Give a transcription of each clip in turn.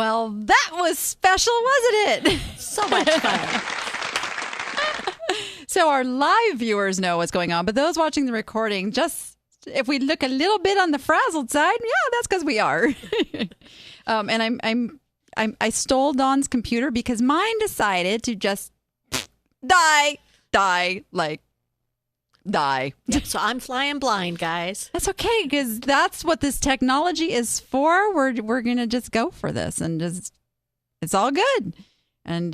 Well, that was special, wasn't it? So much fun. So our live viewers know what's going on, but those watching the recording, just if we look a little bit on the frazzled side, yeah, that's because we are. And I stole Dawn's computer because mine decided to just die. Yep, so I'm flying blind, guys. That's okay, because that's what this technology is for. We're gonna just go for this, and just it's all good. And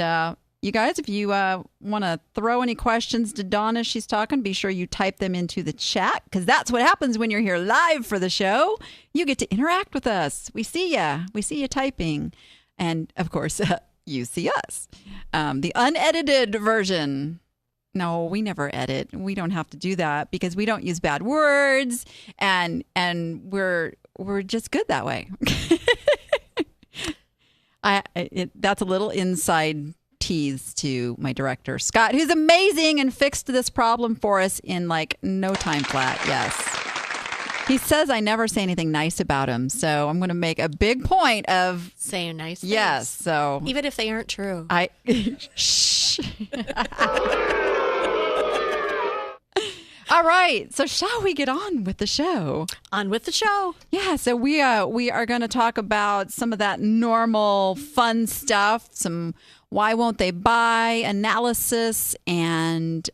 you guys, if you want to throw any questions to Dawn as she's talking, be sure you type them into the chat, because that's what happens when you're here live for the show. You get to interact with us. We see ya. We see you typing, and of course, you see us. The unedited version. No, we never edit. We don't have to do that because we don't use bad words, and we're just good that way. That's a little inside tease to my director, Scott, who's amazing and fixed this problem for us in like no time flat. Yes. He says I never say anything nice about him, so I'm going to make a big point of saying nice things. Yes, so even if they aren't true. Shh. All right, so shall we get on with the show? On with the show. Yeah, so we are going to talk about some of that normal fun stuff, some why won't they buy analysis, and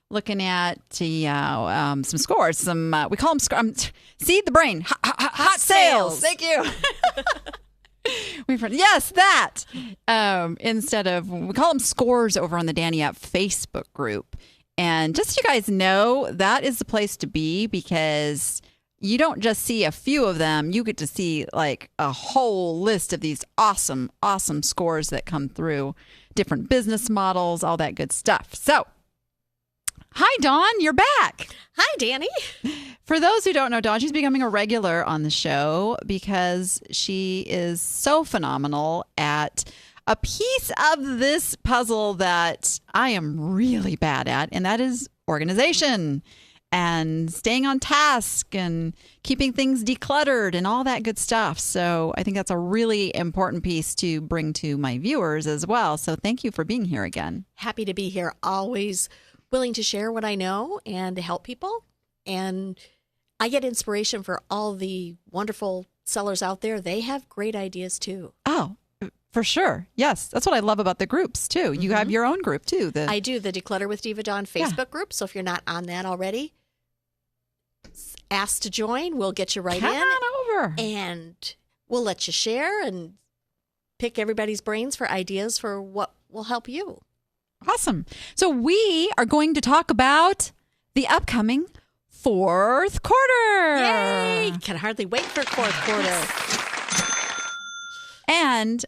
looking at some scores. Some we call them see the brain hot sales. Thank you. Yes, that instead of we call them scores over on the Danni App Facebook group. And just so you guys know, that is the place to be, because you don't just see a few of them. You get to see like a whole list of these awesome, awesome scores that come through, different business models, all that good stuff. So, hi, Dawn. You're back. Hi, Danni. For those who don't know Dawn, she's becoming a regular on the show because she is so phenomenal at a piece of this puzzle that I am really bad at, and that is organization and staying on task and keeping things decluttered and all that good stuff. So I think that's a really important piece to bring to my viewers as well. So thank you for being here again. Happy to be here. Always willing to share what I know and to help people. And I get inspiration for all the wonderful sellers out there. They have great ideas too. Oh, for sure. Yes. That's what I love about the groups, too. You have your own group, too. I do. The Declutter with Diva Dawn Facebook group. So if you're not on that already, ask to join. We'll get you right Come in. on over. And we'll let you share and pick everybody's brains for ideas for what will help you. Awesome. So we are going to talk about the upcoming fourth quarter. Yay! Can hardly wait for fourth quarter. And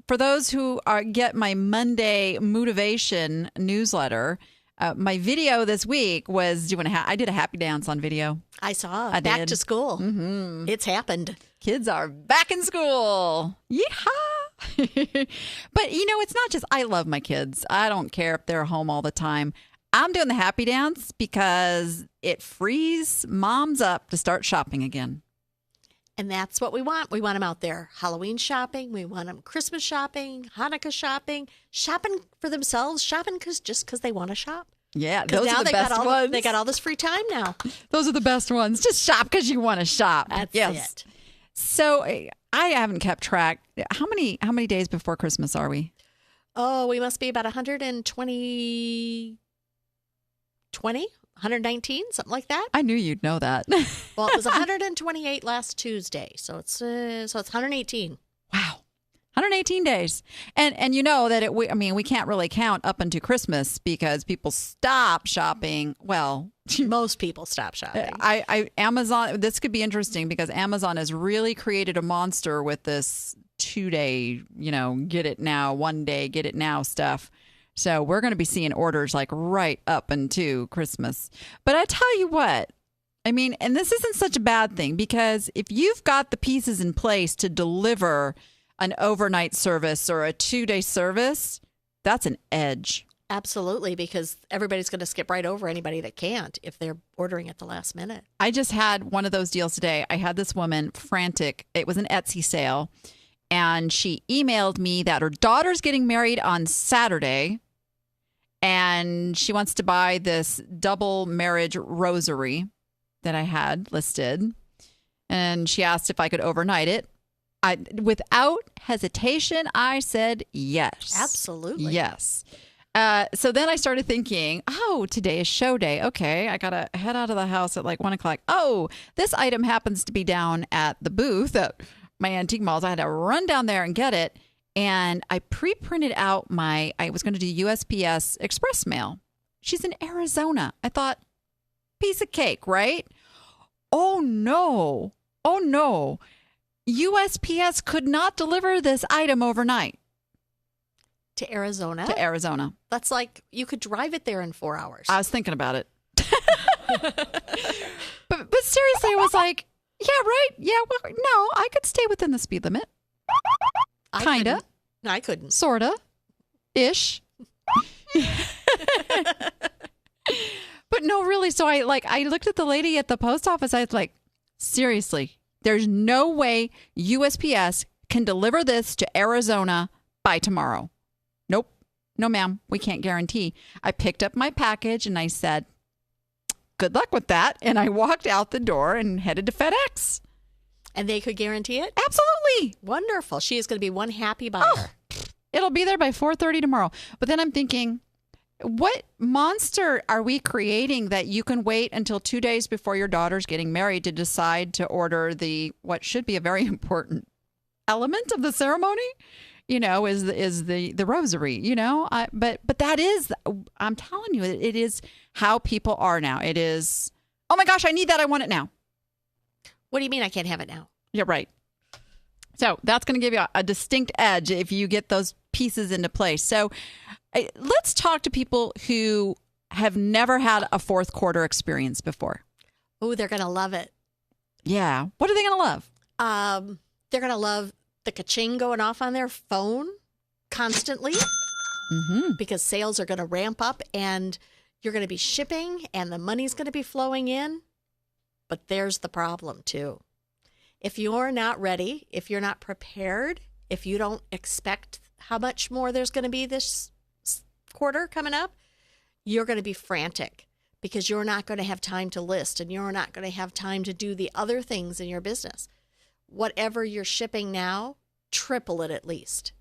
for those who get my Monday motivation newsletter, my video this week was doing I did a happy dance on video. I saw. Back to school. Mm-hmm. It's happened. Kids are back in school. Yeehaw! But, it's not just I love my kids. I don't care if they're home all the time. I'm doing the happy dance because it frees moms up to start shopping again. And that's what we want. We want them out there Halloween shopping. We want them Christmas shopping, Hanukkah shopping for themselves, shopping just because they want to shop. Yeah, those are the best ones. They got all this free time now. Those are the best ones. Just shop because you want to shop. That's it. So I haven't kept track. How many days before Christmas are we? Oh, we must be about 119, something like that. I knew you'd know that. Well, it was 128 last Tuesday, so it's 118. Wow, 118 days, and you know that we can't really count up until Christmas because people stop shopping. Well, most people stop shopping. Amazon. This could be interesting because Amazon has really created a monster with this 2-day, get it now, 1 day, get it now stuff. So we're going to be seeing orders like right up into Christmas. But I tell you what, and this isn't such a bad thing because if you've got the pieces in place to deliver an overnight service or a 2-day service, that's an edge. Absolutely, because everybody's going to skip right over anybody that can't if they're ordering at the last minute. I just had one of those deals today. I had this woman frantic. It was an Etsy sale. and she emailed me that her daughter's getting married on Saturday, and she wants to buy this double marriage rosary that I had listed. And she asked if I could overnight it. Without hesitation, I said yes. Absolutely. Yes. So then I started thinking, oh, today is show day. Okay, I got to head out of the house at like 1 o'clock. Oh, this item happens to be down at the booth at my antique malls. I had to run down there and get it. And I pre-printed out I was going to do USPS Express Mail. She's in Arizona. I thought, piece of cake, right? Oh, no. USPS could not deliver this item overnight. To Arizona? To Arizona. That's like you could drive it there in 4 hours. I was thinking about it. but seriously, I was like, yeah, right. Yeah, well, no, I could stay within the speed limit. Kinda. I couldn't. Sorta. Ish. But no, really. So I looked at the lady at the post office. I was like, seriously, there's no way USPS can deliver this to Arizona by tomorrow. Nope. No, ma'am. We can't guarantee. I picked up my package and I said, good luck with that. And I walked out the door and headed to FedEx. And they could guarantee it? Absolutely. Wonderful. She is going to be one happy buyer. Oh, it'll be there by 4:30 tomorrow. But then I'm thinking, what monster are we creating that you can wait until 2 days before your daughter's getting married to decide to order what should be a very important element of the ceremony? Is the rosary, but that is, I'm telling you, it is how people are now. It is, oh my gosh, I need that. I want it now. What do you mean I can't have it now? Yeah, right. So that's going to give you a distinct edge if you get those pieces into place. So let's talk to people who have never had a fourth quarter experience before. Oh, they're going to love it. Yeah. What are they going to love? They're going to love the ka-ching going off on their phone constantly because sales are going to ramp up and you're going to be shipping and the money's going to be flowing in. But there's the problem too. If you're not ready, if you're not prepared, if you don't expect how much more there's going to be this quarter coming up, you're going to be frantic because you're not going to have time to list and you're not going to have time to do the other things in your business. Whatever you're shipping now, triple it at least,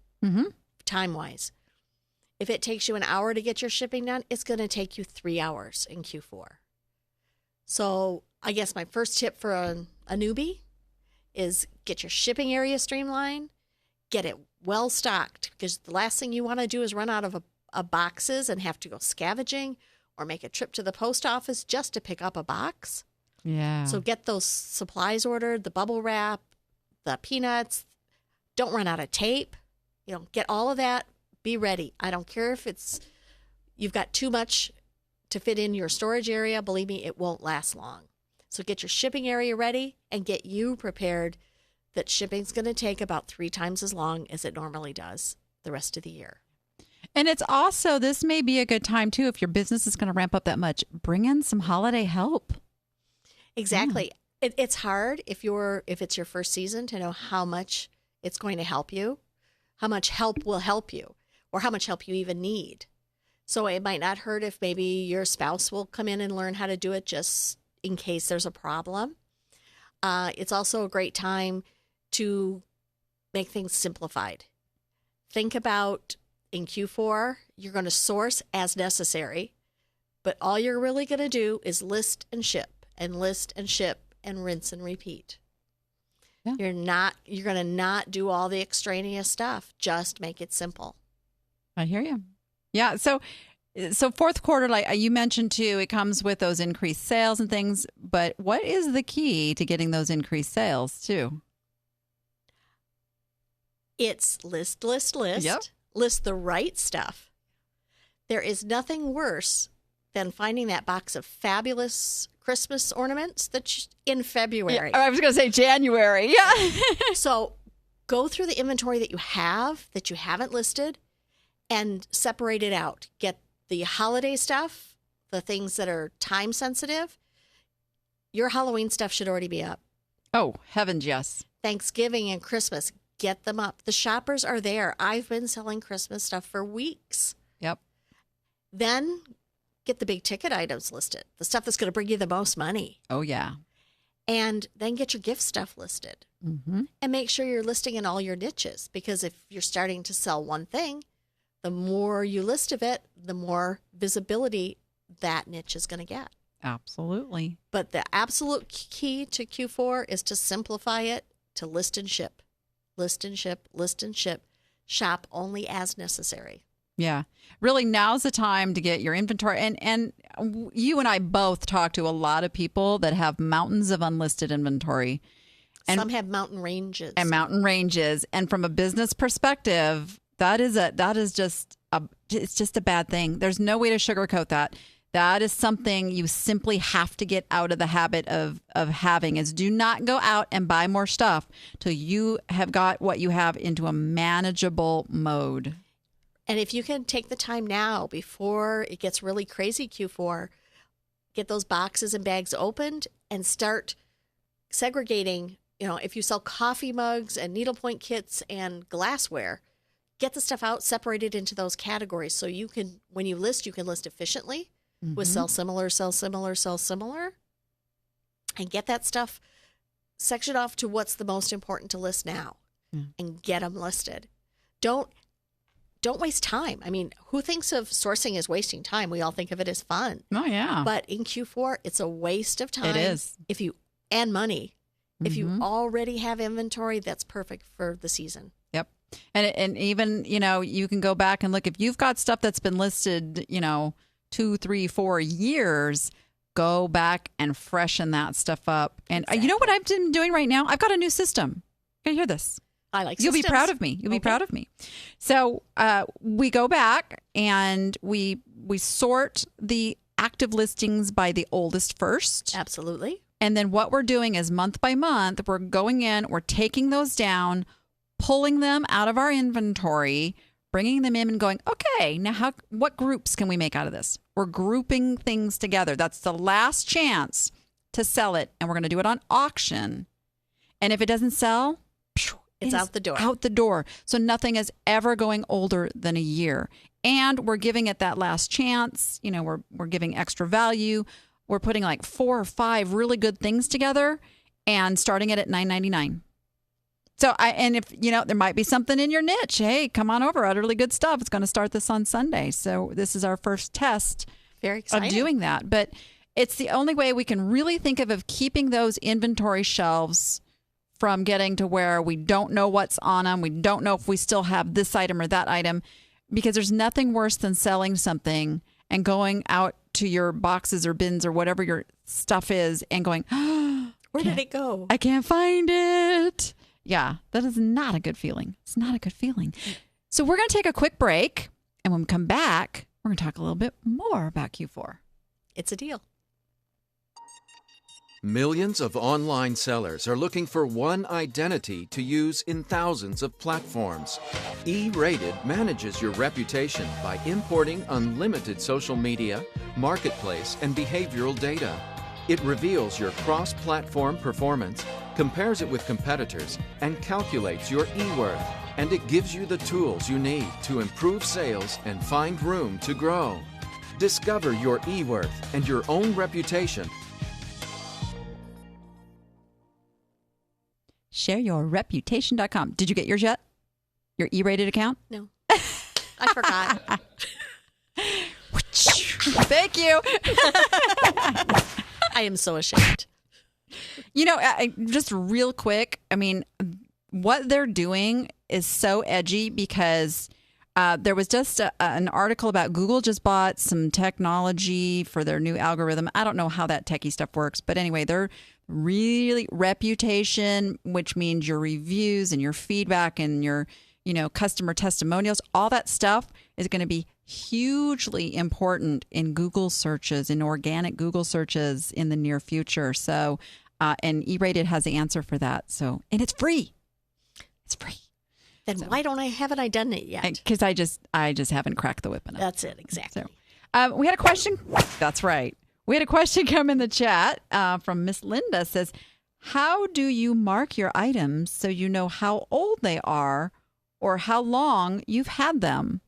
time-wise. If it takes you an hour to get your shipping done, it's going to take you 3 hours in Q4. So I guess my first tip for a newbie is get your shipping area streamlined, get it well stocked, because the last thing you want to do is run out of boxes and have to go scavenging or make a trip to the post office just to pick up a box. Yeah. So get those supplies ordered, the bubble wrap, the peanuts. Don't run out of tape. Get all of that. Be ready. I don't care if you've got too much to fit in your storage area. Believe me, it won't last long. So get your shipping area ready and get you prepared that shipping's going to take about 3 times as long as it normally does the rest of the year. And it's also, this may be a good time too, if your business is going to ramp up that much, bring in some holiday help. Exactly. It's hard if it's your first season to know how much it's going to help you, how much help will help you, or how much help you even need. So it might not hurt if maybe your spouse will come in and learn how to do it just in case there's a problem. It's also a great time to make things simplified. Think about in Q4, you're going to source as necessary, but all you're really going to do is list and ship and list and ship and rinse and repeat. Yeah. You're going to not do all the extraneous stuff. Just make it simple. I hear you. Yeah. So fourth quarter, like you mentioned too, it comes with those increased sales and things. But what is the key to getting those increased sales too? It's list. Yep. List the right stuff. There is nothing worse than finding that box of fabulous Christmas ornaments that's in February. Yeah, I was going to say January. Yeah. So go through the inventory that you haven't listed and separate it out. Get the holiday stuff, the things that are time sensitive. Your Halloween stuff should already be up. Oh, heavens, yes. Thanksgiving and Christmas, Get them up. The shoppers are there. I've been selling Christmas stuff for weeks. Yep. Then get the big ticket items listed, the stuff that's going to bring you the most money. Oh, yeah. And then get your gift stuff listed. Mm-hmm. And make sure you're listing in all your niches, because if you're starting to sell one thing, the more you list of it, the more visibility that niche is going to get. Absolutely. But the absolute key to Q4 is to simplify it to list and ship. List and ship, list and ship. Shop only as necessary. Yeah. Really, now's the time to get your inventory. And you and I both talk to a lot of people that have mountains of unlisted inventory. And some have mountain ranges. And from a business perspective, it's just a bad thing. There's no way to sugarcoat that. That is something you simply have to get out of the habit of having, is do not go out and buy more stuff till you have got what you have into a manageable mode. And if you can take the time now before it gets really crazy Q4, get those boxes and bags opened and start segregating. If you sell coffee mugs and needlepoint kits and glassware, get the stuff out, separated into those categories, so you can, when you list, you can list efficiently. With sell similar, and get that stuff sectioned off to what's the most important to list now, and get them listed. Don't waste time. I mean, who thinks of sourcing as wasting time? We all think of it as fun. Oh, yeah. But in Q4, it's a waste of time. It is. And money. If you already have inventory, that's perfect for the season. Yep. And even, you can go back and look. If you've got stuff that's been listed, 2, 3, 4 years, go back and freshen that stuff up. And you know what I've been doing right now? I've got a new system. You're going to hear this. I like You'll systems. be proud of me. You'll be proud of me. So we go back and we sort the active listings by the oldest first. Absolutely. And then what we're doing is month by month, we're going in, we're taking those down, pulling them out of our inventory, bringing them in and going, okay, now what groups can we make out of this? We're grouping things together. That's the last chance to sell it. And we're going to do it on auction. And if it doesn't sell, it's out the door. Out the door. So nothing is ever going older than a year. And we're giving it that last chance. We're giving extra value. We're putting like 4 or 5 really good things together and starting it at $9.99. So if there might be something in your niche. Hey, come on over. Utterly Good Stuff. It's going to start this on Sunday. So this is our first test Very exciting. of doing that. But it's the only way we can really think of keeping those inventory shelves from getting to where we don't know what's on them. We don't know if we still have this item or that item, because there's nothing worse than selling something and going out to your boxes or bins or whatever your stuff is and going, where did it go? I can't find it. Yeah, that is not a good feeling. It's not a good feeling. So we're going to take a quick break. And when we come back, we're going to talk a little bit more about Q4. It's a deal. Millions of online sellers are looking for one identity to use in thousands of platforms. E-Rated manages your reputation by importing unlimited social media, marketplace, and behavioral data. It reveals your cross-platform performance, compares it with competitors, and calculates your e-worth. And it gives you the tools you need to improve sales and find room to grow. Discover your e-worth and your own reputation. ShareYourReputation.com. Did you get yours yet? Your E-Rated account? No. I forgot. Thank you. I am so ashamed. Just real quick, what they're doing is so edgy because there was just an article about Google just bought some technology for their new algorithm. I don't know how that techie stuff works, but anyway, they're really reputation, which means your reviews and your feedback and your, customer testimonials, all that stuff is going to be hugely important in Google searches, in organic Google searches in the near future. So, and E-Rated has the answer for that. So, and it's free. It's free. Then why haven't I done it yet? Because I just haven't cracked the whip enough. That's it, exactly. So, we had a question. That's right. We had a question come in the chat from Miss Linda. Says, how do you mark your items so you know how old they are or how long you've had them?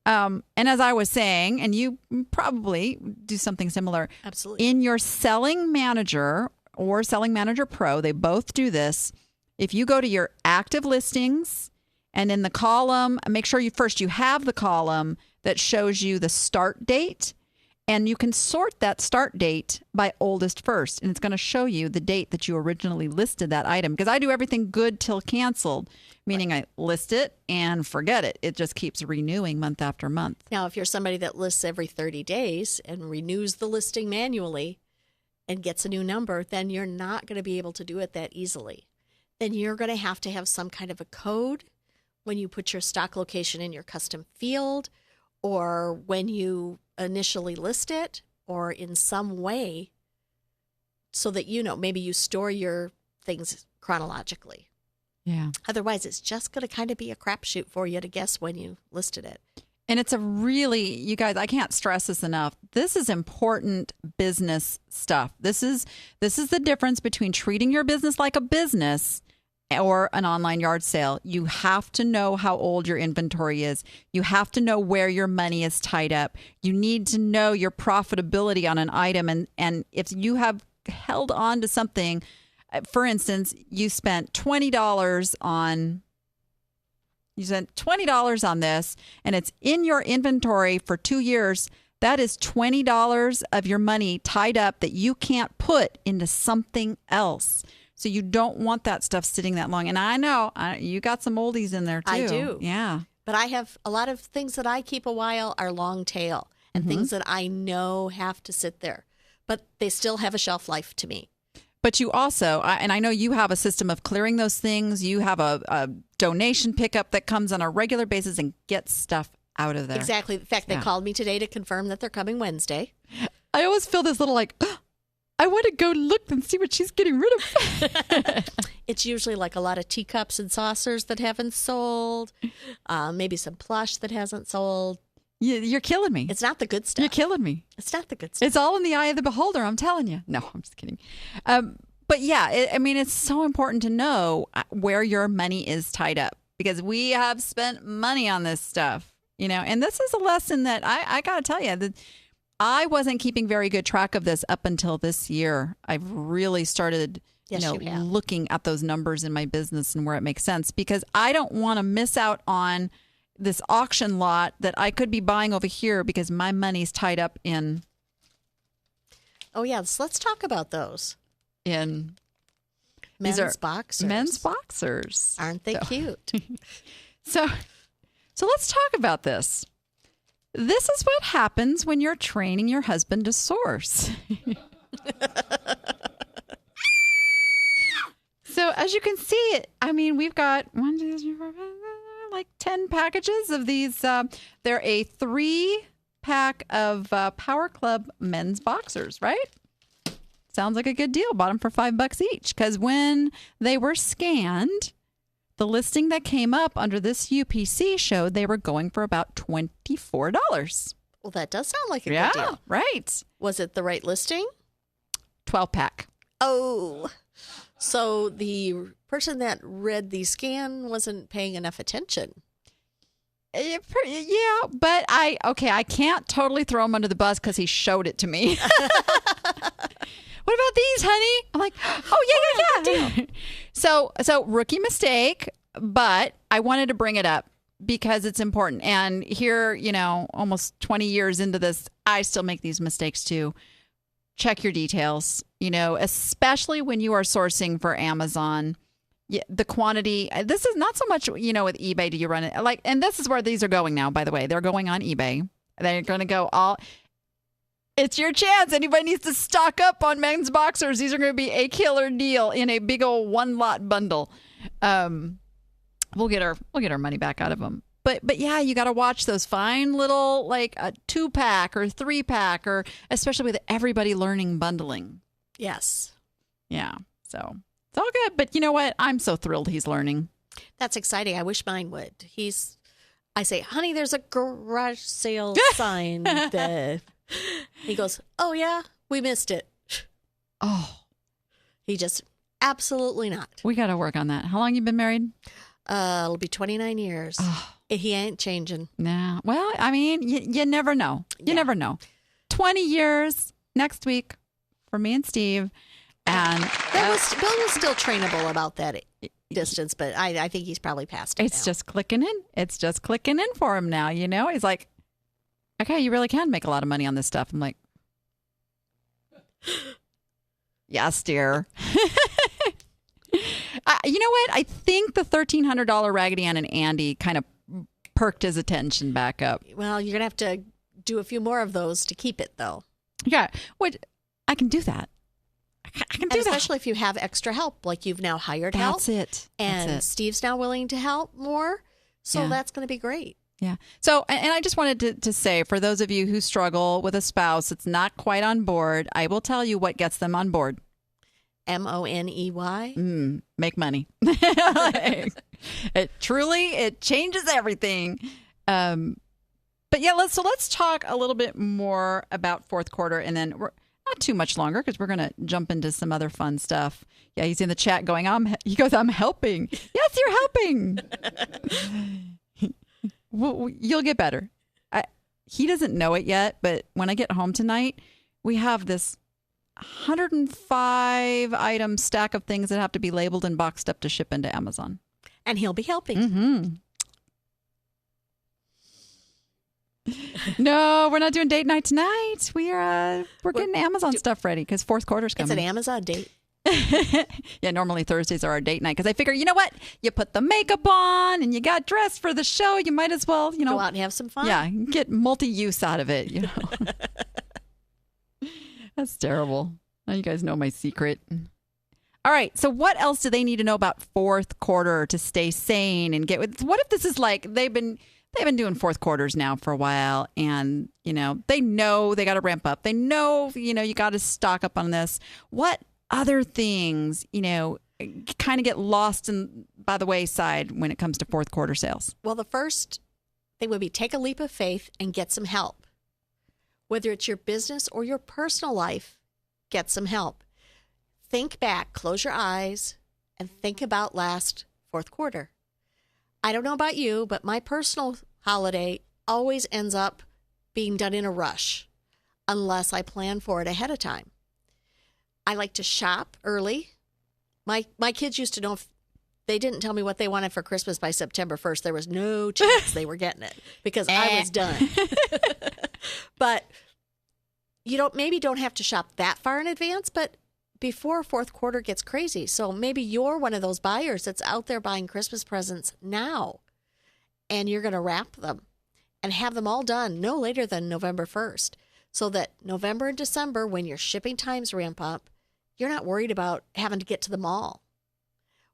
And as I was saying, and you probably do something similar. Absolutely. In your Selling Manager or Selling Manager Pro, they both do this. If you go to your active listings and in the column, make sure you have the column that shows you the start date. And you can sort that start date by oldest first. And it's going to show you the date that you originally listed that item. Because I do everything good till canceled, meaning I list it and forget it. It just keeps renewing month after month. Now, if you're somebody that lists every 30 days and renews the listing manually and gets a new number, then you're not going to be able to do it that easily. Then you're going to have some kind of a code when you put your stock location in your custom field, or when you initially list it, or in some way so that maybe you store your things chronologically. Yeah. Otherwise, it's just going to kind of be a crapshoot for you to guess when you listed it. And it's you guys, I can't stress this enough. This is important business stuff. This is the difference between treating your business like a business or an online yard sale. You have to know how old your inventory is. You have to know where your money is tied up. You need to know your profitability on an item. And if you have held on to something, for instance, you spent $20 on this and it's in your inventory for 2 years, that is $20 of your money tied up that you can't put into something else. So you don't want that stuff sitting that long. And I know you got some oldies in there too. I do. Yeah. But I have a lot of things that I keep a while are long tail and things that I know have to sit there. But they still have a shelf life to me. But you also, and I know you have a system of clearing those things. You have a donation pickup that comes on a regular basis and gets stuff out of there. Exactly. In fact, they called me today to confirm that they're coming Wednesday. I always feel this little I want to go look and see what she's getting rid of. It's usually like a lot of teacups and saucers that haven't sold, maybe some plush that hasn't sold. You're killing me. It's not the good stuff. You're killing me. It's not the good stuff. It's all in the eye of the beholder, I'm telling you. No, I'm just kidding. But yeah, it's so important to know where your money is tied up because we have spent money on this stuff, and this is a lesson that I got to tell you that I wasn't keeping very good track of this up until this year. I've really started, looking at those numbers in my business and where it makes sense because I don't want to miss out on this auction lot that I could be buying over here because my money's tied up in. Oh, yeah. Let's talk about those. In men's boxers. Men's boxers. Aren't they cute? So let's talk about this. This is what happens when you're training your husband to source. So as you can see, we've got 1, 2, 3, 4, 5, like 10 packages of these. They're a 3-pack of Power Club men's boxers, right? Sounds like a good deal. Bought them for $5 each because when they were scanned, the listing that came up under this UPC showed they were going for about $24. Well, that does sound like a good deal. Yeah, right. Was it the right listing? 12-pack. Oh, so the person that read the scan wasn't paying enough attention. Yeah, but I can't totally throw him under the bus because he showed it to me. What about these, honey? I'm like, yeah. So rookie mistake, but I wanted to bring it up because it's important. And here, almost 20 years into this, I still make these mistakes too. Check your details, especially when you are sourcing for Amazon. The quantity, this is not so much, with eBay do you run it and this is where these are going now, by the way. They're going on eBay. They're going to go it's your chance. Anybody needs to stock up on men's boxers. These are going to be a killer deal in a big old 1-lot bundle. We'll get our money back out of them. But yeah, you got to watch those fine little like a 2-pack or 3-pack or especially with everybody learning bundling. Yes. Yeah. So it's all good. But you know what? I'm so thrilled he's learning. That's exciting. I wish mine would. I say, honey, there's a garage sale sign there. He goes, oh, yeah, we missed it. Oh. He just Absolutely not. We got to work on that. How long you been married? It'll be 29 years. Oh. He ain't changing. Nah. Well, I mean, you never know. You never know. 20 years next week for me and Steve. And Bill was still trainable about that distance, but I think he's probably past it. It's just clicking in. It's just clicking in for him now. You know, he's like, okay, you really can make a lot of money on this stuff. I'm like, yes, dear. You know what? I think the $1,300 Raggedy Ann and Andy kind of perked his attention back up. Well, you're gonna have to do a few more of those to keep it, though. Yeah, I can do that. I can do that. Especially if you have extra help, like you've now hired help. That's it. And Steve's now willing to help more. So that's going to be great. Yeah. So, and I just wanted to say, for those of you who struggle with a spouse that's not quite on board, I will tell you what gets them on board. MONEY. Make money. It changes everything. But yeah, let's talk a little bit more about fourth quarter, and then we're not too much longer because we're going to jump into some other fun stuff. Yeah, he's in the chat going, he goes, I'm helping. Yes, you're helping. Well, you'll get better. He doesn't know it yet, but when I get home tonight, we have this 105 item stack of things that have to be labeled and boxed up to ship into Amazon. And he'll be helping. Mm-hmm. No, we're not doing date night tonight. We're getting Amazon stuff ready because fourth quarter's coming. It's an Amazon date. Yeah, normally Thursdays are our date night because I figure, you know what? You put the makeup on and you got dressed for the show. You might as well, go out and have some fun. Yeah, get multi-use out of it. You know, that's terrible. Now you guys know my secret. All right. So what else do they need to know about fourth quarter to stay sane and get with? What if this is like they've been doing fourth quarters now for a while, and they know they got to ramp up. They know you got to stock up on this. What other things kind of get lost by the wayside when it comes to fourth quarter sales? Well, the first thing would be take a leap of faith and get some help. Whether it's your business or your personal life, get some help. Think back, close your eyes, and think about last fourth quarter. I don't know about you, but my personal holiday always ends up being done in a rush unless I plan for it ahead of time. I like to shop early. My kids used to know if they didn't tell me what they wanted for Christmas by September 1st. There was no chance they were getting it because I was done. But you don't have to shop that far in advance, but before fourth quarter gets crazy. So maybe you're one of those buyers that's out there buying Christmas presents now, and you're going to wrap them and have them all done no later than November 1st, so that November and December, when your shipping times ramp up, you're not worried about having to get to the mall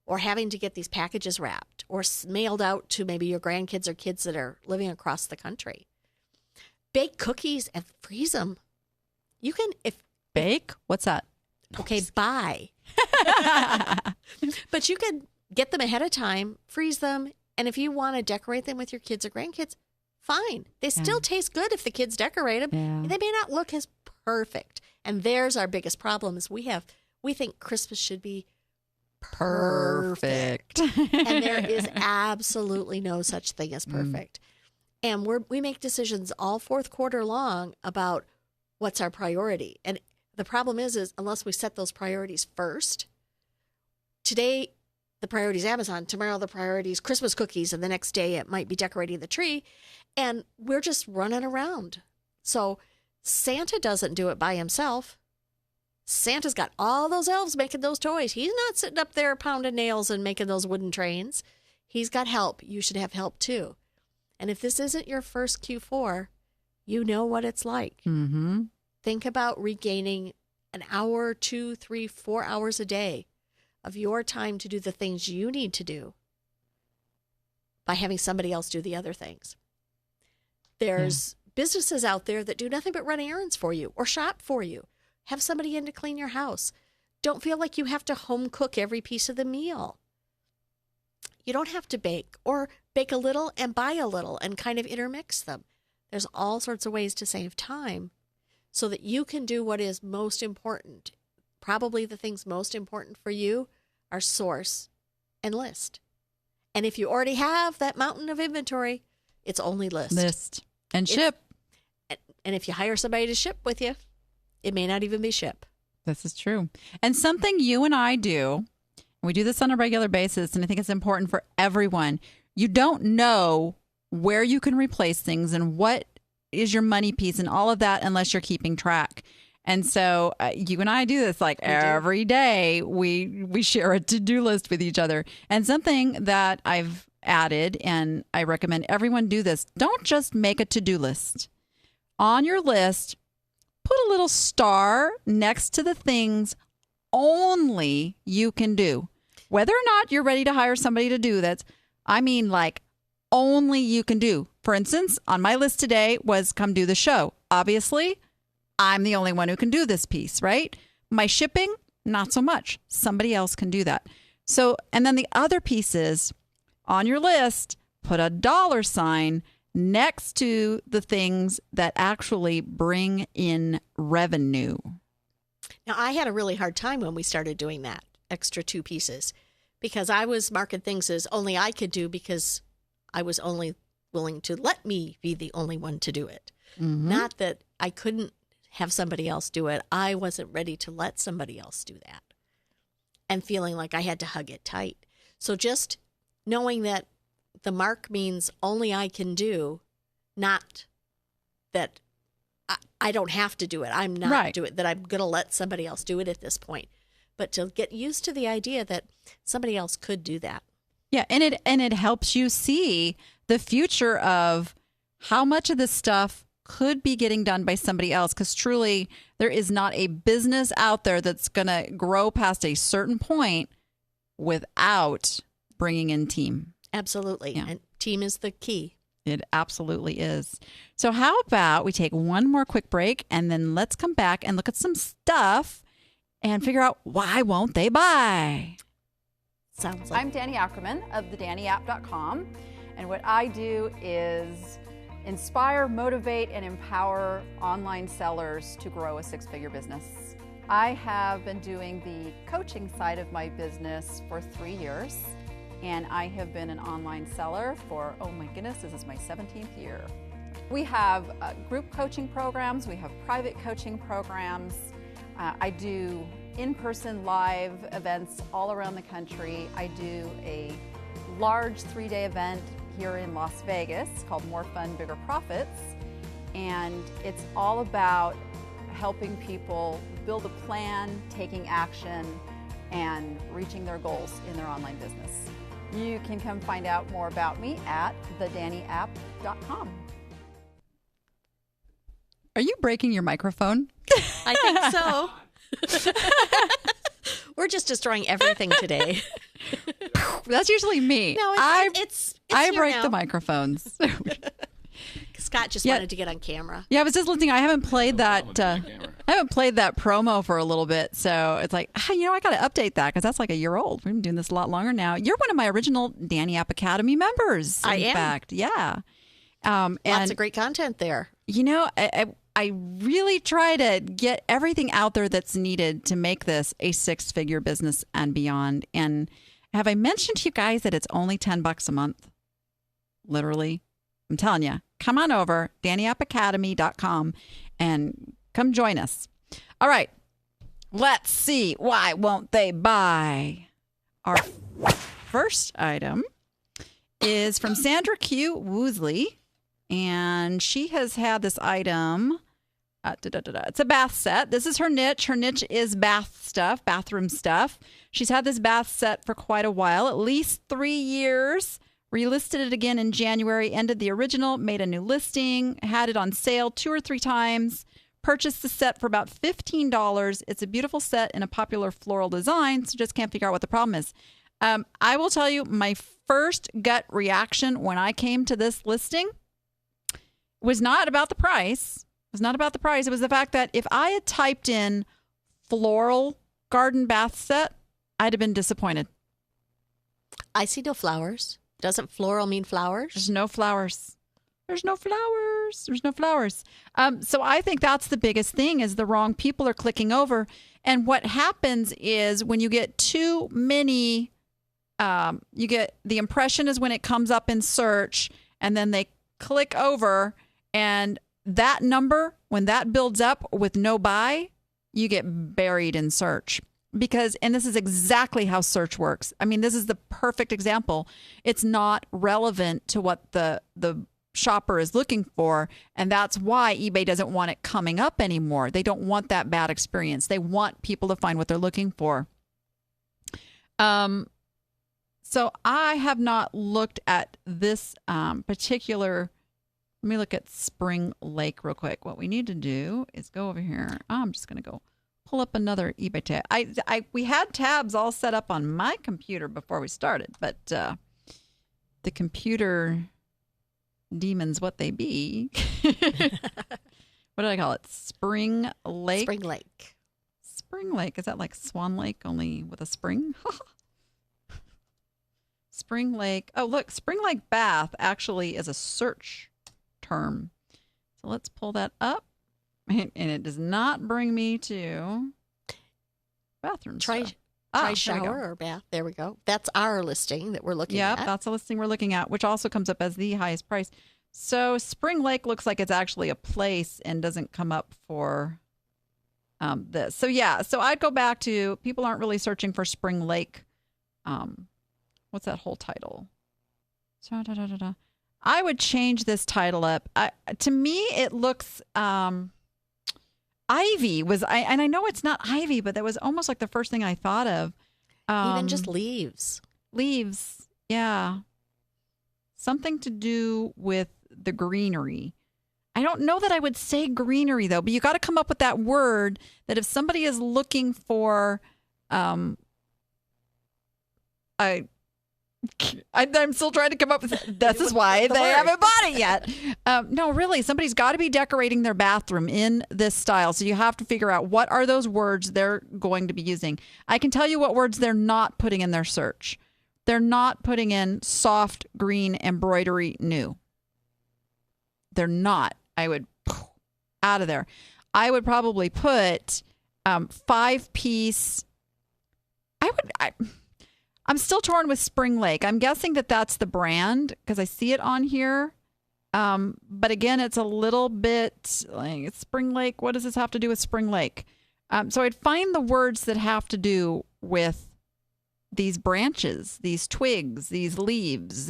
or having to get these packages wrapped or mailed out to maybe your grandkids or kids that are living across the country. Bake cookies and freeze them. You can bake? What's that? Okay, buy. But you can get them ahead of time, freeze them, and if you want to decorate them with your kids or grandkids, fine. They still taste good if the kids decorate them. Yeah. They may not look as perfect. And there's our biggest problem is we think Christmas should be perfect. And there is absolutely no such thing as perfect. And we make decisions all fourth quarter long about what's our priority. And the problem is unless we set those priorities first, today the priority is Amazon, tomorrow the priority is Christmas cookies, and the next day it might be decorating the tree, and we're just running around. So Santa doesn't do it by himself. Santa's got all those elves making those toys. He's not sitting up there pounding nails and making those wooden trains. He's got help. You should have help too. And if this isn't your first Q4, you know what it's like. Mm-hmm. Think about regaining an hour, 2, 3, 4 hours a day of your time to do the things you need to do by having somebody else do the other things. There's businesses out there that do nothing but run errands for you or shop for you. Have somebody in to clean your house. Don't feel like you have to home cook every piece of the meal. You don't have to bake, or bake a little and buy a little and kind of intermix them. There's all sorts of ways to save time so that you can do what is most important. Probably the things most important for you are source and list. And if you already have that mountain of inventory, it's only list. List and ship. And if you hire somebody to ship with you, it may not even be ship. This is true. And something you and I do, we do this on a regular basis, and I think it's important for everyone. You don't know where you can replace things and what is your money piece and all of that unless you're keeping track. And so you and I do this like every day. We share a to-do list with each other. And something that I've added, and I recommend everyone do this, don't just make a to-do list. On your list, put a little star next to the things only you can do. Whether or not you're ready to hire somebody to do that, I mean like only you can do. For instance, on my list today was come do the show. Obviously, I'm the only one who can do this piece, right? My shipping, not so much. Somebody else can do that. So, and then the other pieces on your list, put a $ next to the things that actually bring in revenue. Now, I had a really hard time when we started doing that, extra 2 pieces, because I was marking things as only I could do because I was only willing to let me be the only one to do it. Mm-hmm. Not that I couldn't have somebody else do it. I wasn't ready to let somebody else do that and feeling like I had to hug it tight. So just knowing that the mark means only I can do, not that I don't have to do it. I'm not do it, that I'm going to let somebody else do it at this point. But to get used to the idea that somebody else could do that. Yeah, and it helps you see the future of how much of this stuff could be getting done by somebody else, because truly there is not a business out there that's going to grow past a certain point without bringing in team. Absolutely. Yeah. And team is the key. It absolutely is. So how about we take one more quick break and then let's come back and look at some stuff and figure out why won't they buy? Sounds like. I'm Danni Ackerman of thedanniapp.com, and what I do is inspire, motivate, and empower online sellers to grow a 6-figure business. I have been doing the coaching side of my business for 3 years, and I have been an online seller for, oh my goodness, this is my 17th year. We have group coaching programs, we have private coaching programs. I do in-person live events all around the country. I do a large 3-day event here in Las Vegas called More Fun, Bigger Profits. And it's all about helping people build a plan, taking action, and reaching their goals in their online business. You can come find out more about me at thedanniapp.com. Are you breaking your microphone? I think so. We're just destroying everything today. That's usually me. No, I break the microphones. Scott just wanted to get on camera. Yeah, I was just listening. I haven't played that. I haven't played that promo for a little bit, so it's like, I got to update that because that's like a year old. We've been doing this a lot longer now. You're one of my original Danni App Academy members. In fact, yeah. Lots of great content there. I really try to get everything out there that's needed to make this a 6-figure business and beyond. And have I mentioned to you guys that it's only $10 a month? Literally. I'm telling you, come on over, danniappacademy.com, and come join us. All right. Let's see. Why won't they buy? Our first item is from Sandra Q. Woosley, and she has had this item. It's a bath set. This is her niche. Her niche is bath stuff, bathroom stuff. She's had this bath set for quite a while, at least 3 years. Relisted it again in January, ended the original, made a new listing, had it on sale 2 or 3 times, purchased the set for about $15. It's a beautiful set in a popular floral design, so just can't figure out what the problem is. I will tell you, my first gut reaction when I came to this listing was not about the price. It was not about the price. It was the fact that if I had typed in floral garden bath set, I'd have been disappointed. I see no flowers. Doesn't floral mean flowers? There's no flowers. There's no flowers. There's no flowers. So I think that's the biggest thing is the wrong people are clicking over. And what happens is when you get too many, you get the impression is when it comes up in search and then they click over and that number, when that builds up with no buy, you get buried in search. Because, and this is exactly how search works. I mean, this is the perfect example. It's not relevant to what the shopper is looking for. And that's why eBay doesn't want it coming up anymore. They don't want that bad experience. They want people to find what they're looking for. So I have not looked at this particular. Let me look at Spring Lake real quick. What we need to do is go over here. I'm just going to go pull up another eBay tab. We had tabs all set up on my computer before we started, but the computer demons, what they be. What did I call it? Spring Lake? Spring Lake. Spring Lake. Is that like Swan Lake only with a spring? Spring Lake. Oh, look, Spring Lake Bath actually is a search term. So let's pull that up. And it does not bring me to bathroom Try shower or bath. There we go. That's our listing that we're looking at. Yeah, that's the listing we're looking at, which also comes up as the highest price. So Spring Lake looks like it's actually a place and doesn't come up for this. So yeah, so I'd go back to people aren't really searching for Spring Lake. What's that whole title? I would change this title up. To me, it looks... Ivy was, and I know it's not ivy, but that was almost like the first thing I thought of. Even just leaves. Leaves, yeah. Something to do with the greenery. I don't know that I would say greenery, though, but you got to come up with that word that if somebody is looking for, I'm still trying to come up with this is why they haven't bought it yet. No, really, somebody's got to be decorating their bathroom in this style. So you have to figure out what are those words they're going to be using. I can tell you what words they're not putting in their search. They're not putting in soft green embroidery new. They're not. I would out of there. I would probably put 5-piece. I'm still torn with Spring Lake. I'm guessing that that's the brand because I see it on here. But again, it's a little bit like Spring Lake. What does this have to do with Spring Lake? So I'd find the words that have to do with these branches, these twigs, these leaves,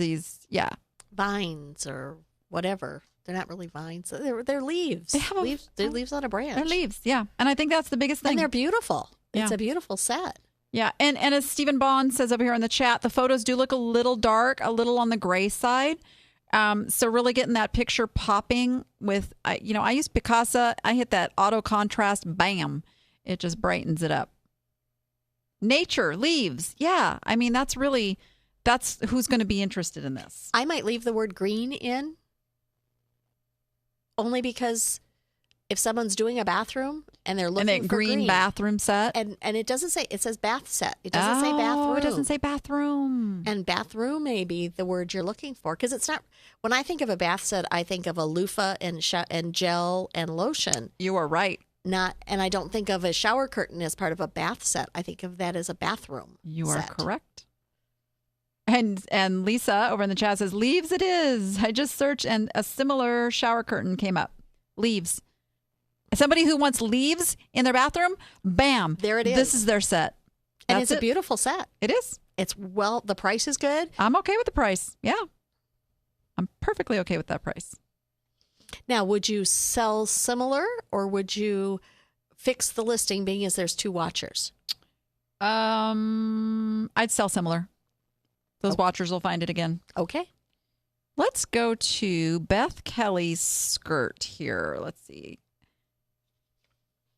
vines or whatever. They're not really vines. They're leaves. They have they're leaves on a branch. They're leaves, yeah. And I think that's the biggest thing. And they're beautiful. Yeah. It's a beautiful set. Yeah, and as Stephen Bond says over here in the chat, the photos do look a little dark, a little on the gray side. So really getting that picture popping with, I use Picasa. I hit that auto contrast, bam, it just brightens it up. Nature, leaves, yeah. I mean, that's who's going to be interested in this. I might leave the word green in, only because if someone's doing a bathroom and they're looking for green bathroom set, and it doesn't say, it says bath set. It doesn't say bathroom. It doesn't say bathroom. And bathroom may be the word you're looking for because it's not. When I think of a bath set, I think of a loofah and gel and lotion. You are right. And I don't think of a shower curtain as part of a bath set. I think of that as a bathroom. You are correct. And Lisa over in the chat says leaves. It is. I just searched and a similar shower curtain came up. Leaves. Somebody who wants leaves in their bathroom, bam. There it is. This is their set. And it's a beautiful set. It is. The price is good. I'm okay with the price. Yeah. I'm perfectly okay with that price. Now, would you sell similar or would you fix the listing being as there's two watchers? I'd sell similar. Those watchers will find it again. Okay. Let's go to Beth Kelly's skirt here. Let's see.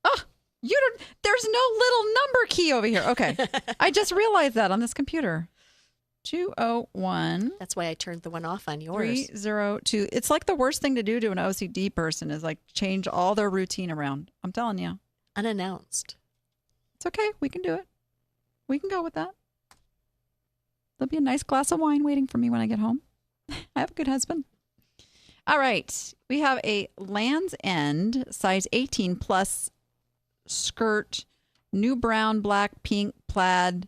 Oh, there's no little number key over here. Okay. I just realized that on this computer. 201. That's why I turned the one off on yours. 302. It's like the worst thing to do to an OCD person is like change all their routine around. I'm telling you. Unannounced. It's okay. We can do it. We can go with that. There'll be a nice glass of wine waiting for me when I get home. I have a good husband. All right. We have a Land's End size 18 plus skirt, new brown, black, pink, plaid,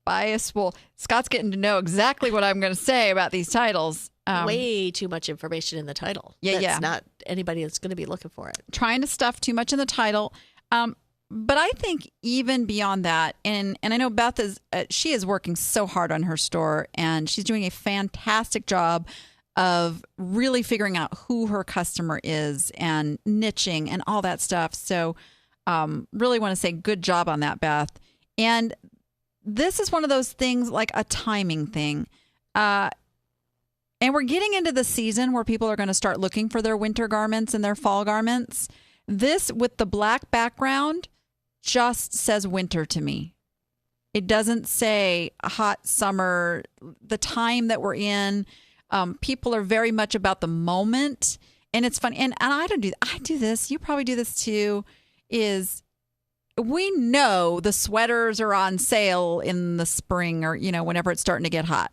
bias wool. Scott's getting to know exactly what I'm going to say about these titles. Way too much information in the title. That's not anybody that's going to be looking for it. Trying to stuff too much in the title. But I think even beyond that, and I know Beth she is working so hard on her store, and she's doing a fantastic job of really figuring out who her customer is and niching and all that stuff. So really want to say good job on that, Beth. And this is one of those things like a timing thing. And we're getting into the season where people are going to start looking for their winter garments and their fall garments. This with the black background just says winter to me. It doesn't say hot summer, the time that we're in. People are very much about the moment, and it's fun. And I do this. You probably do this too. Is we know the sweaters are on sale in the spring, or whenever it's starting to get hot,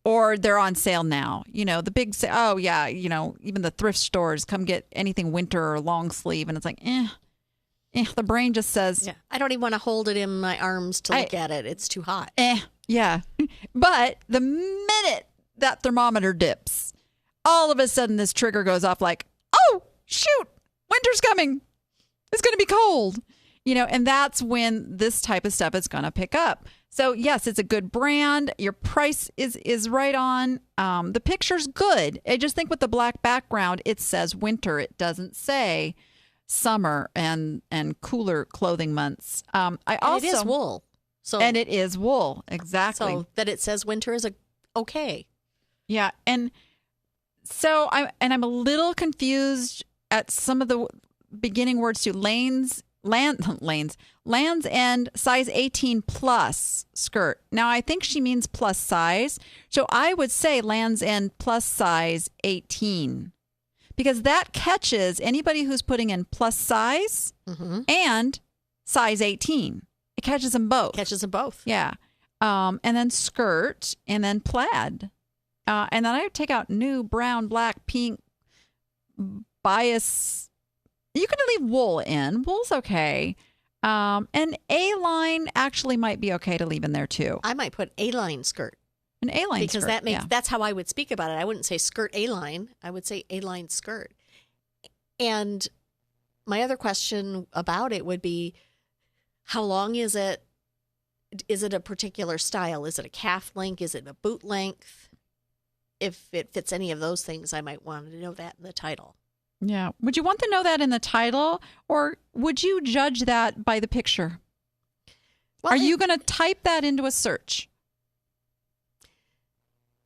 or they're on sale now. The big oh yeah, even the thrift stores come get anything winter or long sleeve, and it's like the brain just says, I don't even want to hold it in my arms to look at it. It's too hot. Yeah. But the minute that thermometer dips, all of a sudden this trigger goes off like, oh, shoot, winter's coming. It's going to be cold. And that's when this type of stuff is going to pick up. So, yes, it's a good brand. Your price is right on. The picture's good. I just think with the black background, it says winter. It doesn't say summer and cooler clothing months. It is wool. And it is wool, exactly. So that it says winter is okay. Yeah, and so I'm a little confused at some of the beginning words too. Land's End size 18 plus skirt. Now I think she means plus size, so I would say Land's End plus size 18. Because that catches anybody who's putting in plus size and size 18. It catches them both. Yeah. And then skirt and then plaid. And then I would take out new, brown, black, pink, bias. You can leave wool in. Wool's okay. And A-line actually might be okay to leave in there too. I might put A-line skirt. An A-line because skirt, that's how I would speak about it. I wouldn't say skirt A-line. I would say A-line skirt. And my other question about it would be, how long is it? Is it a particular style? Is it a calf length? Is it a boot length? If it fits any of those things, I might want to know that in the title. Yeah. Would you want to know that in the title, or would you judge that by the picture? Well, are you going to type that into a search?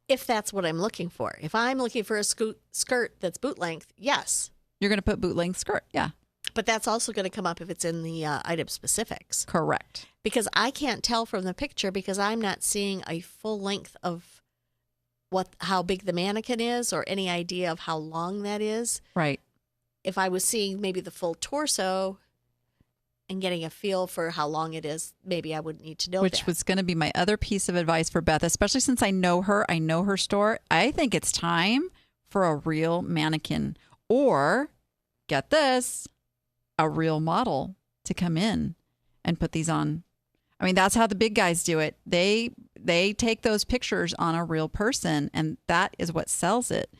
If that's what I'm looking for. If I'm looking for a skirt that's boot length, yes. You're going to put boot length skirt, yeah. But that's also going to come up if it's in the item specifics. Correct. Because I can't tell from the picture because I'm not seeing a full length of how big the mannequin is or any idea of how long that is. Right. If I was seeing maybe the full torso and getting a feel for how long it is, maybe I would need to know Which was going to be my other piece of advice for Beth, especially since I know her store. I think it's time for a real mannequin, or get this, a real model to come in and put these on. I mean, that's how the big guys do it. They take those pictures on a real person, and that is what sells it.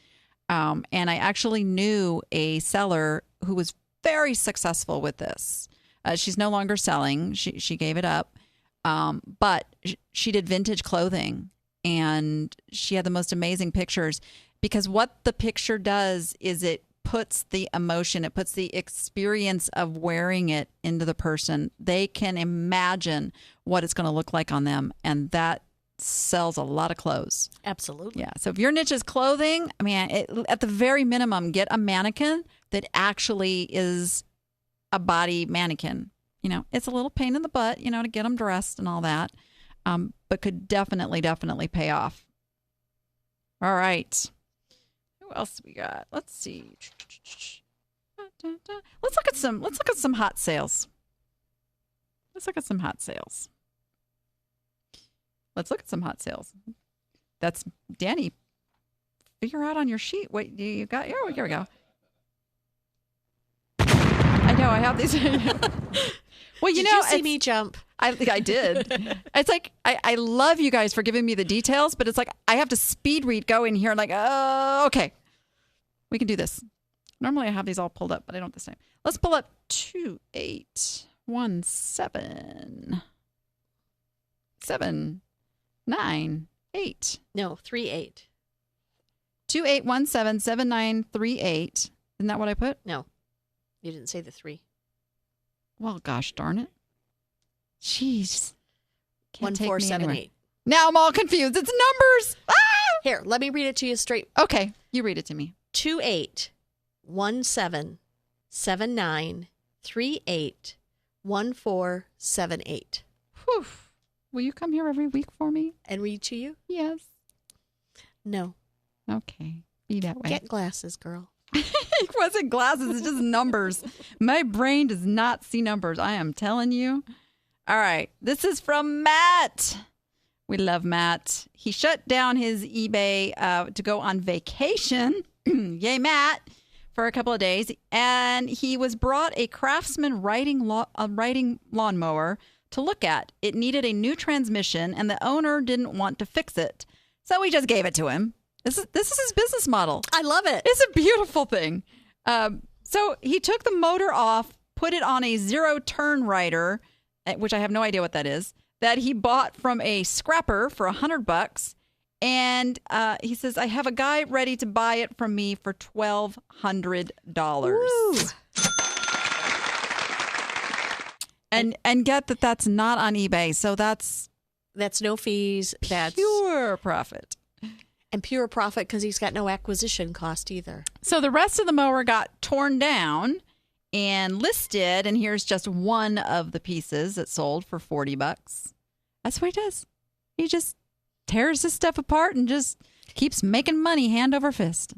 And I actually knew a seller who was very successful with this. She's no longer selling. She gave it up. But she did vintage clothing, and she had the most amazing pictures, because what the picture does is it puts the emotion, it puts the experience of wearing it into the person. They can imagine what it's going to look like on them, and that sells a lot of clothes. Absolutely. Yeah. So if your niche is clothing, I mean, at the very minimum, get a mannequin that actually is a body mannequin. It's a little pain in the butt, to get them dressed and all that, but could definitely pay off. All right. Who else we got? Let's see. Let's look at some hot sales. That's Danni figure out on your sheet what you got. Here we go. I know I have these. Well, Did you see me jump? I did. It's like I love you guys for giving me the details, but it's like I have to speed read go in here and like, oh, okay, we can do this. Normally I have these all pulled up, but I don't this time. Let's pull up 28177938. No, 38. 28177938. Isn't that what I put? No, you didn't say the 3. Well, gosh darn it. Jeez. Can't take me 1478. anywhere. Now I'm all confused. It's numbers. Ah! Here, let me read it to you straight. Okay, you read it to me. 281779381478. Whew. Will you come here every week for me? And read to you? Yes. No. Okay. Be that way. Get glasses, girl. It wasn't glasses. It's just numbers. My brain does not see numbers. I am telling you. All right. This is from Matt. We love Matt. He shut down his eBay to go on vacation. Yay, Matt. For a couple of days. And he was brought a Craftsman riding lawnmower to look at. It needed a new transmission, and the owner didn't want to fix it. So we just gave it to him. This is his business model. I love it. It's a beautiful thing. So he took the motor off, put it on a zero-turn rider, which I have no idea what that is, that he bought from a scrapper for $100. And he says, I have a guy ready to buy it from me for $1,200. And get that's not on eBay. So that's no fees. That's pure profit. And pure profit because he's got no acquisition cost either. So the rest of the mower got torn down and listed, and here's just one of the pieces that sold for $40. That's what he does. He just tears his stuff apart and just keeps making money hand over fist.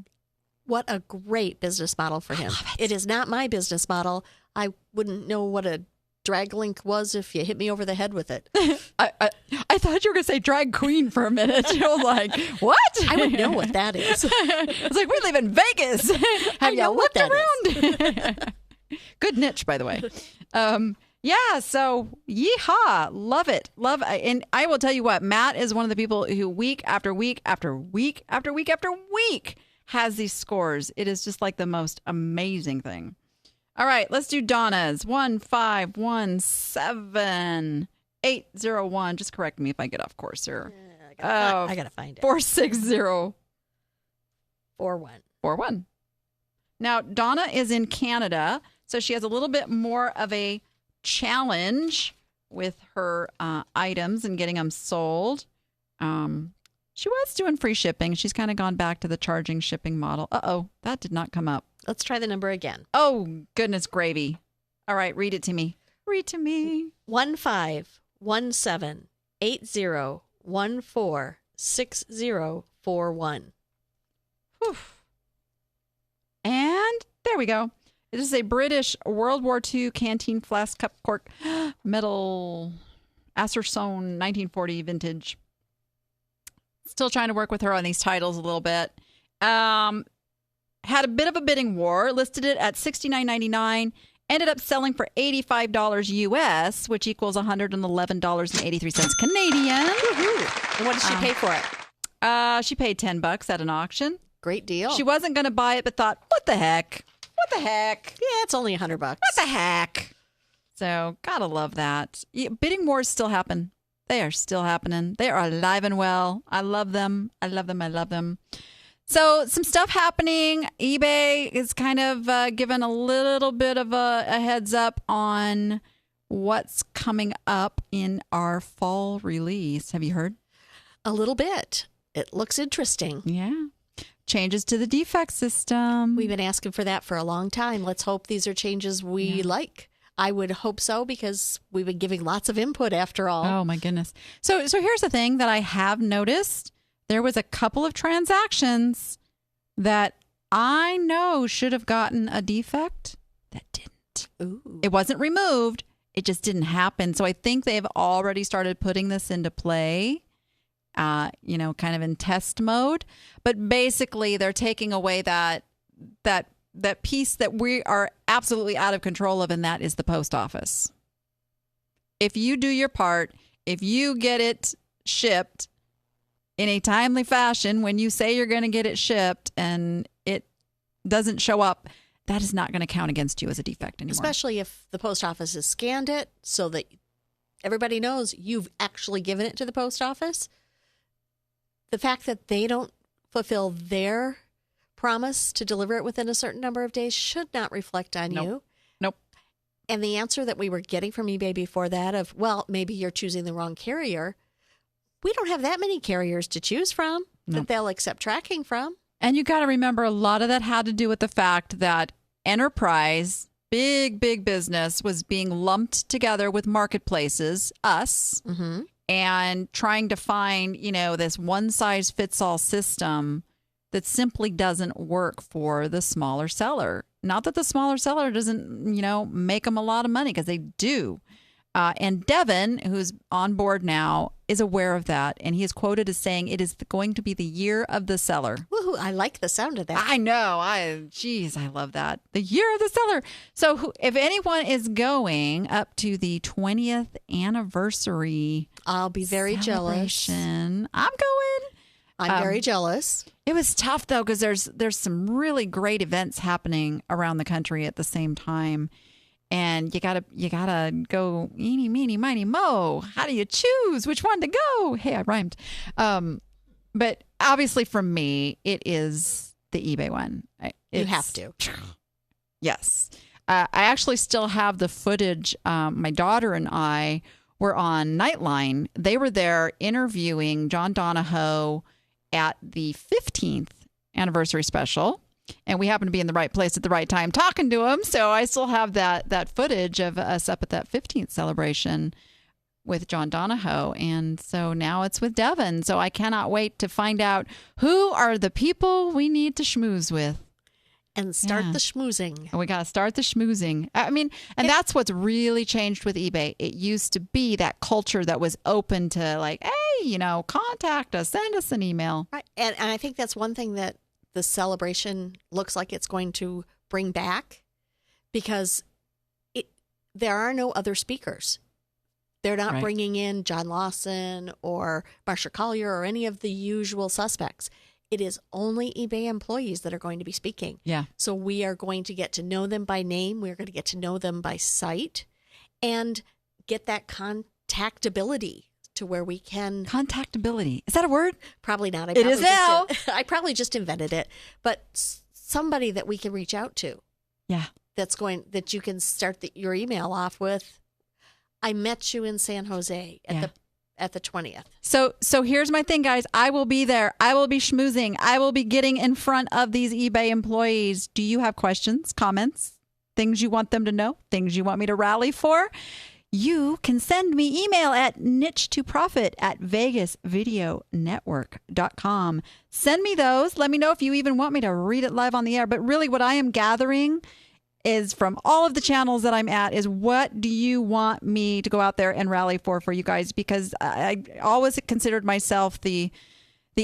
What a great business model for him. It is not my business model. I wouldn't know what a drag link was if you hit me over the head with it. I thought you were going to say drag queen for a minute. You're like, what? I would know what that is. It's like, we live in Vegas. Have you looked around? Good niche, by the way. Yeah, so yeehaw. Love it. And I will tell you what, Matt is one of the people who week after week after week after week after week has these scores. It is just like the most amazing thing. All right, let's do Donna's. 1517801. Just correct me if I get off course here. I gotta find it. 46041. Now, Donna is in Canada, so she has a little bit more of a challenge with her items and getting them sold. She was doing free shipping. She's kind of gone back to the charging shipping model. Uh-oh, that did not come up. Let's try the number again. Oh, goodness gravy. All right, read it to me. Read to me. 151780146041. Whew. And there we go. It is a British World War II canteen flask cup cork metal Acerstone 1940 vintage. Still trying to work with her on these titles a little bit. Had a bit of a bidding war, listed it at $69.99, ended up selling for $85 US, which equals $111.83 Canadian. Woohoo. And what did she pay for it? She paid $10 at an auction. Great deal. She wasn't going to buy it, but thought, what the heck? What the heck? Yeah, it's only $100. What the heck? So, gotta love that. Bidding wars still happen. They are still happening. They are alive and well. I love them. I love them. I love them. So some stuff happening. eBay is kind of given a little bit of a heads up on what's coming up in our fall release. Have you heard? A little bit. It looks interesting. Yeah. Changes to the defect system. We've been asking for that for a long time. Let's hope these are changes we like. I would hope so because we've been giving lots of input after all. Oh, my goodness. So here's the thing that I have noticed. There was a couple of transactions that I know should have gotten a defect that didn't. Ooh. It wasn't removed. It just didn't happen. So I think they've already started putting this into play. kind of in test mode. But basically, they're taking away that piece that we are absolutely out of control of, and that is the post office. If you do your part, if you get it shipped in a timely fashion when you say you're going to get it shipped and it doesn't show up, that is not going to count against you as a defect anymore. Especially if the post office has scanned it so that everybody knows you've actually given it to the post office. The fact that they don't fulfill their promise to deliver it within a certain number of days should not reflect on you. Nope. And the answer that we were getting from eBay before that of, well, maybe you're choosing the wrong carrier. We don't have that many carriers to choose from that they'll accept tracking from. And you got to remember, a lot of that had to do with the fact that enterprise, big business, was being lumped together with marketplaces, us, and trying to find, this one-size-fits-all system that simply doesn't work for the smaller seller. Not that the smaller seller doesn't, make them a lot of money, because they do. And Devin, who's on board now, is aware of that. And he is quoted as saying, it is going to be the year of the seller. Woohoo, I like the sound of that. I know. I love that. The year of the seller. So if anyone is going up to the 20th anniversary, I'll be very jealous. I'm going. I'm very jealous. It was tough, though, because there's some really great events happening around the country at the same time. And you gotta go eeny, meeny, miny, mo. How do you choose which one to go? Hey, I rhymed. But obviously for me, it is the eBay one. You have to. Yes. I actually still have the footage. My daughter and I were on Nightline. They were there interviewing John Donahoe at the 15th anniversary special. And we happened to be in the right place at the right time talking to him. So I still have that footage of us up at that 15th celebration with John Donahoe. And so now it's with Devin. So I cannot wait to find out who are the people we need to schmooze with. And start the schmoozing. And we got to start the schmoozing. I mean, and that's what's really changed with eBay. It used to be that culture that was open to like, hey, contact us, send us an email. Right. And I think that's one thing that the celebration looks like it's going to bring back, because there are no other speakers. They're not bringing in John Lawson or Marsha Collier or any of the usual suspects. It is only eBay employees that are going to be speaking. Yeah. So we are going to get to know them by name. We're going to get to know them by sight and get that contactability to where we can... Contactability. Is that a word? Probably not. It is now. I probably just invented it. But somebody that we can reach out to. Yeah. That you can start your email off with, I met you in San Jose at the 20th. So here's my thing, guys. I will be there. I will be schmoozing. I will be getting in front of these eBay employees. Do you have questions, comments, things you want them to know, things you want me to rally for? You can send me email at niche2profit@vegasvideonetwork.com. Send me those. Let me know if you even want me to read it live on the air. But really what I am gathering is from all of the channels that I'm at is, what do you want me to go out there and rally for you guys? Because I always considered myself the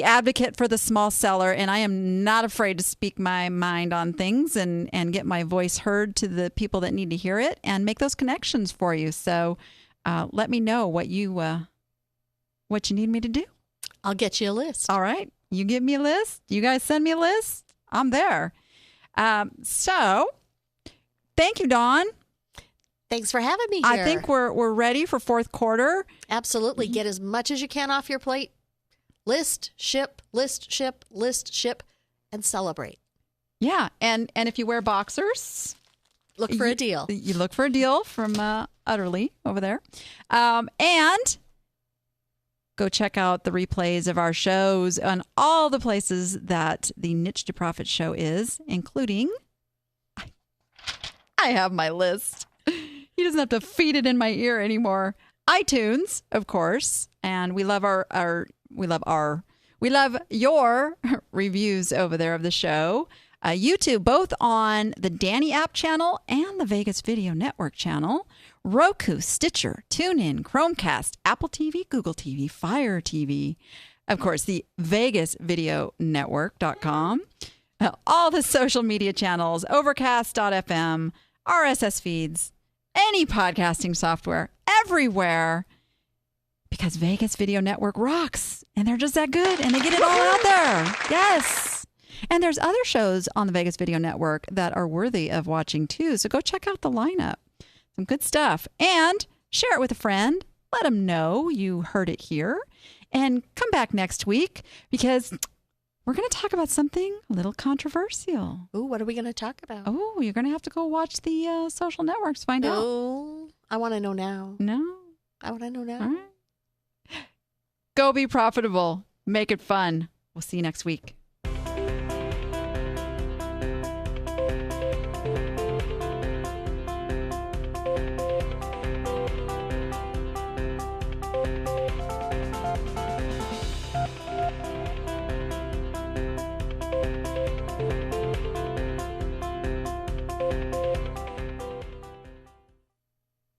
advocate for the small seller, and I am not afraid to speak my mind on things and get my voice heard to the people that need to hear it and make those connections for you. So let me know what you need me to do. I'll get you a list. All right. You give me a list. You guys send me a list. I'm there. So thank you, Dawn. Thanks for having me here. I think we're ready for fourth quarter. Absolutely. Get as much as you can off your plate. List, ship, and celebrate. Yeah. And if you wear boxers, look for a deal. You look for a deal from Utterly over there. And go check out the replays of our shows on all the places that the Niche to Profit show is, including, I have my list. He doesn't have to feed it in my ear anymore. iTunes, of course. And we love we love your reviews over there of the show. YouTube, both on the Danni app channel and the Vegas Video Network channel. Roku, Stitcher, TuneIn, Chromecast, Apple TV, Google TV, Fire TV. Of course, the VegasVideoNetwork.com. All the social media channels, Overcast.fm, RSS feeds, any podcasting software, everywhere. Because Vegas Video Network rocks. And they're just that good. And they get it all out there. Yes. And there's other shows on the Vegas Video Network that are worthy of watching too. So go check out the lineup. Some good stuff. And share it with a friend. Let them know you heard it here. And come back next week because we're going to talk about something a little controversial. Ooh, what are we going to talk about? Oh, you're going to have to go watch the social networks, find out. Oh, I want to know now. No. I want to know now. All right. Go be profitable. Make it fun. We'll see you next week.